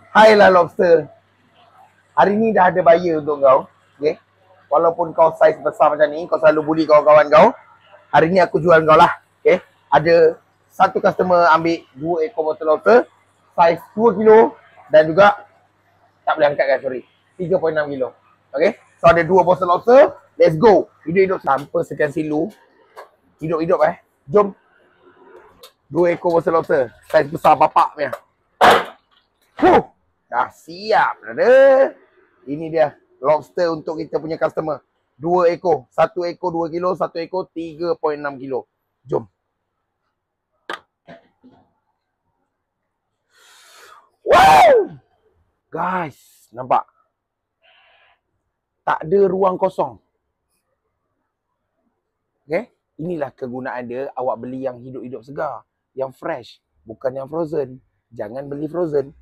Hai lah lobster. Hari ni dah ada buyer untuk kau. Okay. Walaupun kau saiz besar macam ni, kau selalu bully kawan-kawan kau. Hari ni aku jual kau lah. Okay. Ada satu customer ambil 2 ekor botol lobster. Saiz 2 kilo. Dan juga, tak boleh angkat kan, sorry. 3.6 kilo. Okay. So ada 2 botol lobster. Let's go. Hidup-hidup tanpa sekian silu. Hidup-hidup Jom. 2 ekor botol lobster. Saiz besar bapak punya. Dah siap, brother. Ini dia lobster untuk kita punya customer. 2 ekor. 1 ekor 2 kilo, 1 ekor 3.6 kilo. Jom. Wow! Guys, nampak? Tak ada ruang kosong. Okay? Inilah kegunaan dia. Awak beli yang hidup-hidup segar. Yang fresh. Bukan yang frozen. Jangan beli frozen.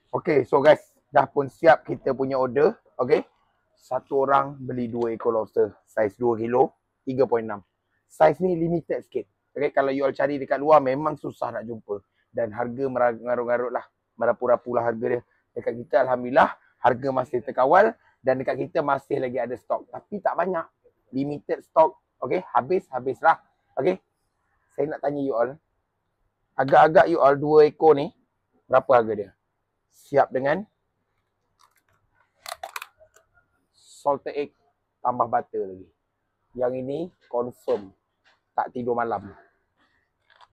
Okay, so guys, dah pun siap kita punya order. Okay. Satu orang beli 2 ekor lobster. Saiz 2 kilo, 3.6. Saiz ni limited sikit. Okay, kalau you all cari dekat luar memang susah nak jumpa. Dan harga mengarut-ngarut lah. Merapu-rapu lah harga dia. Dekat kita Alhamdulillah, harga masih terkawal. Dan dekat kita masih lagi ada stok. Tapi tak banyak. Limited stok. Okay, habis lah. Okay. Saya nak tanya you all. Agak-agak you all 2 ekor ni, berapa harga dia? Siap dengan salted egg tambah butter lagi. Yang ini confirm tak tidur malam.